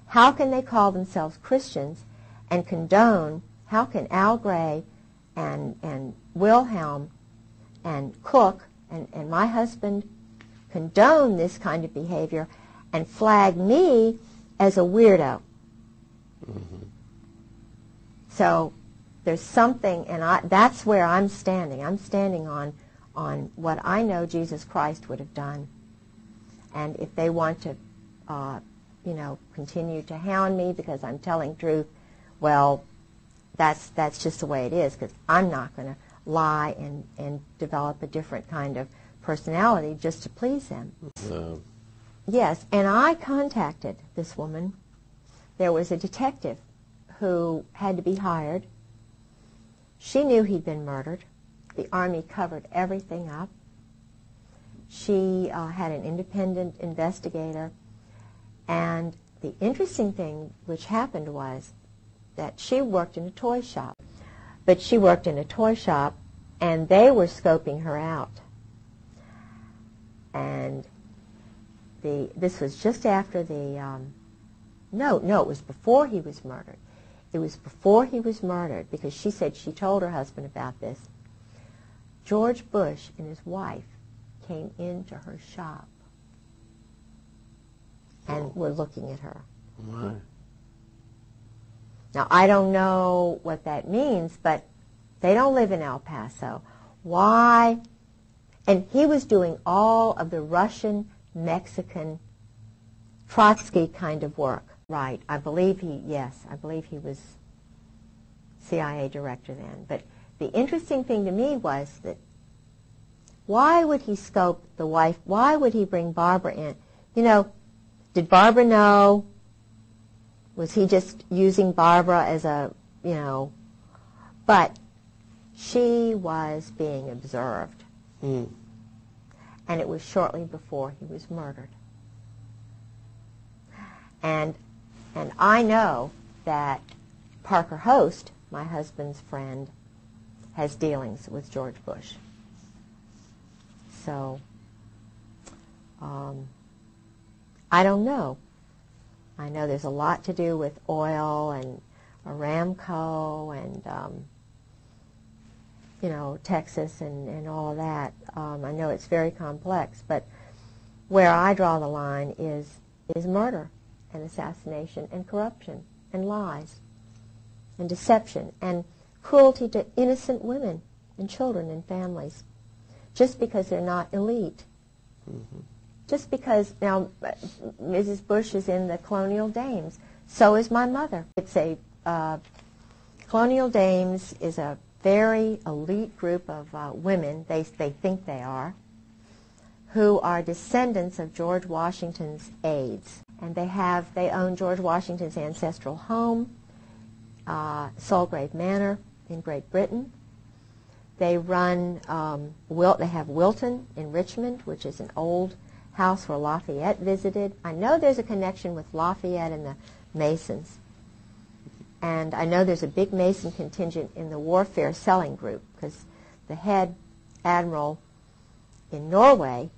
how can they call themselves Christians and condone, how can Al Gray and Wilhelm and Cook and my husband condone this kind of behavior and flag me as a weirdo? Mm-hmm. So there's something, and that's where I'm standing. I'm standing on what I know Jesus Christ would have done. And if they want to, continue to hound me because I'm telling truth, well, that's just the way it is, because I'm not going to lie and develop a different kind of personality just to please them. No. Yes, and I contacted this woman. There was a detective who had to be hired. She knew he'd been murdered. The Army covered everything up. She had an independent investigator. And the interesting thing which happened was that she worked in a toy shop. But she worked in a toy shop, and they were scoping her out. And this was just after the... No, it was before he was murdered. It was before he was murdered, because she said she told her husband about this. George Bush and his wife came into her shop and were looking at her. Right. Now, I don't know what that means, but they don't live in El Paso. Why? And he was doing all of the Russian, Mexican, Trotsky kind of work. Right. I believe he was CIA director then. But the interesting thing to me was that why would he scope the wife? Why would he bring Barbara in? Did Barbara know? Was he just using Barbara as a, But she was being observed. Mm. And it was shortly before he was murdered. And I know that Parker Host, my husband's friend, has dealings with George Bush. So, I don't know. I know there's a lot to do with oil and Aramco and, Texas and all of that. I know it's very complex, but where I draw the line is murder and assassination and corruption and lies and deception and cruelty to innocent women and children and families just because they're not elite. Mm-hmm. Just because, now, Mrs. Bush is in the Colonial Dames. So is my mother. It's Colonial Dames is a very elite group of women, they think they are, who are descendants of George Washington's aides. And they own George Washington's ancestral home, Solgrave Manor in Great Britain. They run, they have Wilton in Richmond, which is an old house where Lafayette visited. I know there's a connection with Lafayette and the Masons. And I know there's a big Mason contingent in the warfare selling group, because the head admiral in Norway,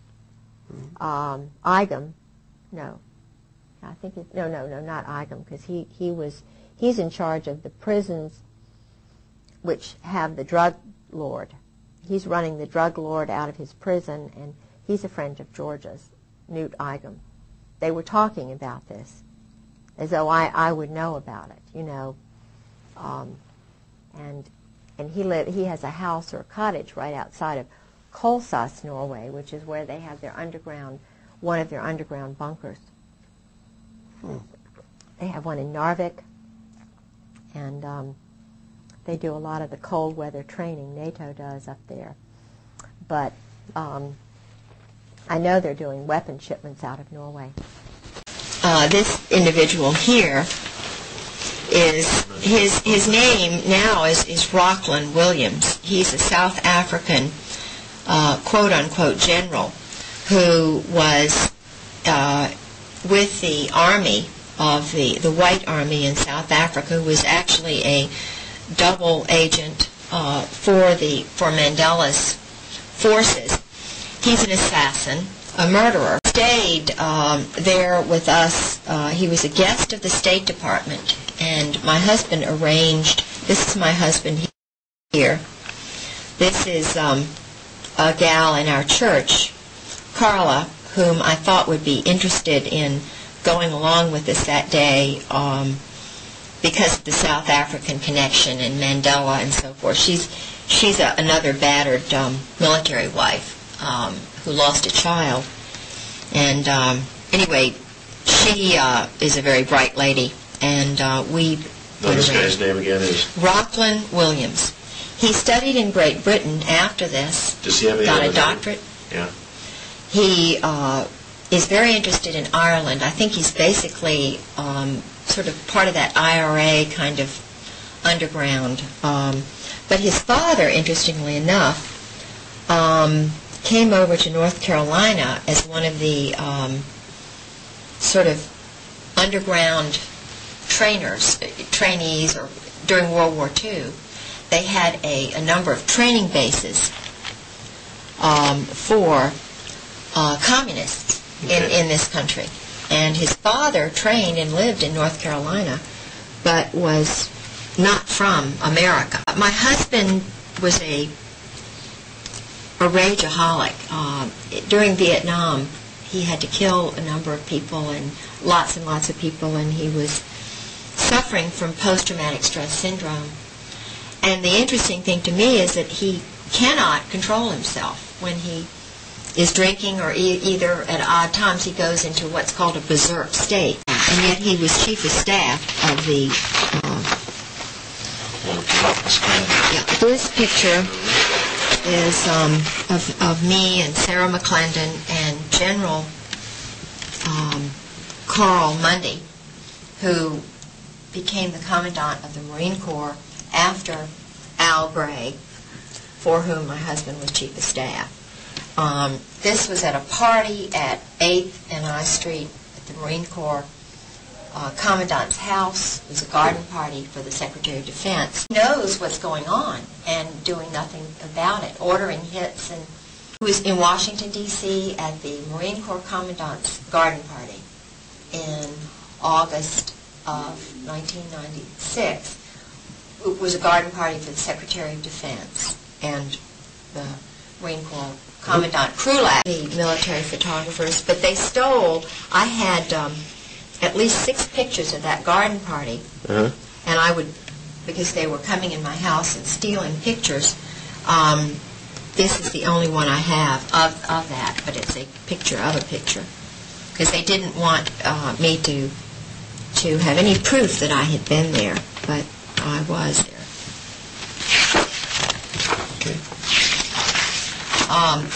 not Igam, because he's in charge of the prisons which have the drug lord. He's running the drug lord out of his prison, and he's a friend of George's, Newt Igam. They were talking about this, as though I would know about it, and he has a house or a cottage right outside of Kolsås, Norway, which is where they have one of their underground bunkers. They have one in Narvik, and they do a lot of the cold weather training NATO does up there. But I know they're doing weapon shipments out of Norway. This individual here is, his name now is Rockland Williams. He's a South African quote-unquote general who was with the army of the White Army in South Africa, who was actually a double agent for Mandela's forces. He's an assassin, a murderer. stayed there with us. He was a guest of the State Department, and my husband arranged, this is my husband here. This is a gal in our church, Carla, whom I thought would be interested in going along with us that day because of the South African connection and Mandela and so forth. She's another battered military wife who lost a child. And anyway, she is a very bright lady, and we... Now this guy's name again is? Rockland Williams. He studied in Great Britain after this. Does he have any got other a doctorate. Yeah. He is very interested in Ireland. I think he's basically sort of part of that IRA kind of underground. But his father, interestingly enough, came over to North Carolina as one of the sort of underground trainees, or during World War II. They had a number of training bases for communists in this country. And his father trained and lived in North Carolina, but was not from America. My husband was a rageaholic. During Vietnam, he had to kill a number of people, and lots of people, and he was suffering from post-traumatic stress syndrome. And the interesting thing to me is that he cannot control himself when he is drinking, or either at odd times he goes into what's called a berserk state. And yet he was chief of staff of the... This picture is of me and Sarah McClendon and General Carl Mundy, who became the Commandant of the Marine Corps after Al Gray, for whom my husband was Chief of Staff. This was at a party at 8th and I Street at the Marine Corps Commandant's house. It was a garden party for the Secretary of Defense. He knows what's going on and doing nothing about it, ordering hits. And he was in Washington, D.C. at the Marine Corps Commandant's garden party in August of 1996. It was a garden party for the Secretary of Defense and the Marine Corps Commandant Krulak, the military photographers. But they stole, I had at least 6 pictures of that garden party. And I would, because they were coming in my house and stealing pictures, this is the only one I have of that, but it's a picture of a picture. Because they didn't want me to have any proof that I had been there, but I was there. Okay.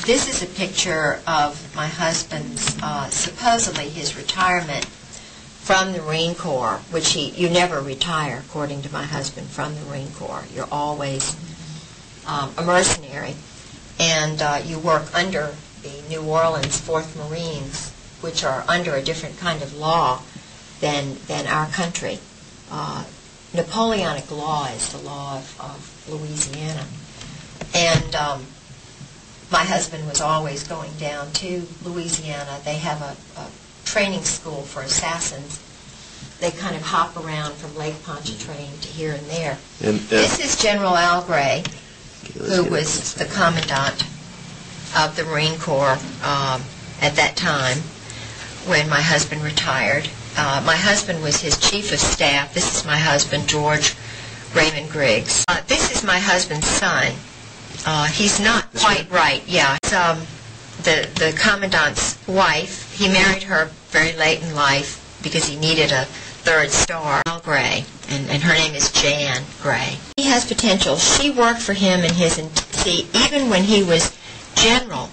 This is a picture of my husband's, supposedly his retirement from the Marine Corps, which you never retire, according to my husband, from the Marine Corps. You're always a mercenary, and you work under the New Orleans 4th Marines, which are under a different kind of law than our country. Napoleonic law is the law of Louisiana. And my husband was always going down to Louisiana. They have a training school for assassins. They kind of hop around from Lake Pontchartrain to here and there. This is General Al Gray, who was the commandant of the Marine Corps at that time when my husband retired. My husband was his chief of staff. This is my husband, George Raymond Griggs. This is my husband's son. He's not quite right. Yeah, it's, the commandant's wife. He married her very late in life because he needed a third star. Al Gray, and her name is Jan Gray. He has potential. She worked for him in his... See, even when he was general,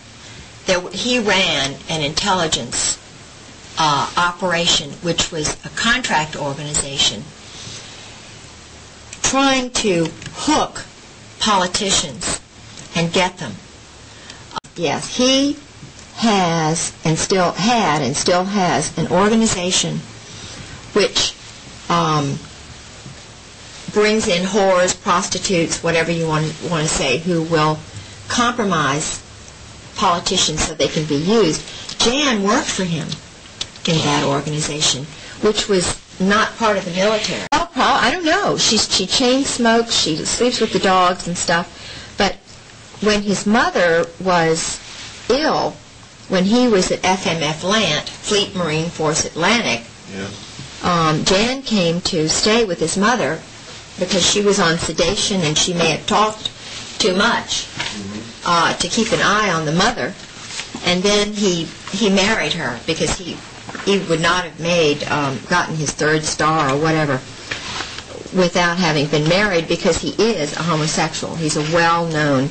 he ran an intelligence operation, which was a contract organization trying to hook politicians and get them. Yes, he has and still had and still has an organization which brings in whores, prostitutes, whatever you want to say, who will compromise politicians so they can be used. Jan worked for him in that organization, which was not part of the military. Well, I don't know. She chain smokes, she sleeps with the dogs and stuff. But when his mother was ill, when he was at FMF Lant, Fleet Marine Force Atlantic, Jan came to stay with his mother because she was on sedation and she may have talked too much to keep an eye on the mother. And then he married her because he would not have gotten his third star or whatever without having been married, because he is a homosexual. He's a well-known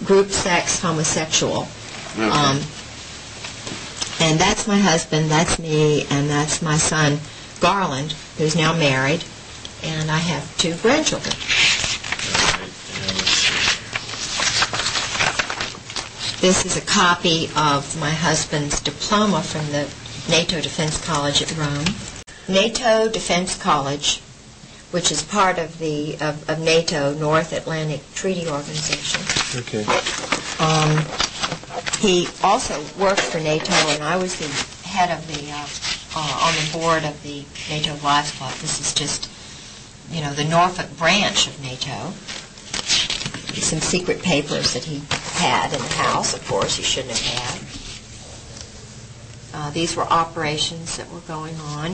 group sex homosexual. Okay. And that's my husband, that's me, and that's my son, Garland, who's now married, and I have 2 grandchildren. This is a copy of my husband's diploma from the NATO Defense College at Rome. NATO Defense College, which is part of the of NATO, North Atlantic Treaty Organization. Okay. He also worked for NATO, and I was the head of the on the board of the NATO Wives Club. This is just, the Norfolk branch of NATO. Some secret papers that he had in the house, of course, he shouldn't have had. These were operations that were going on.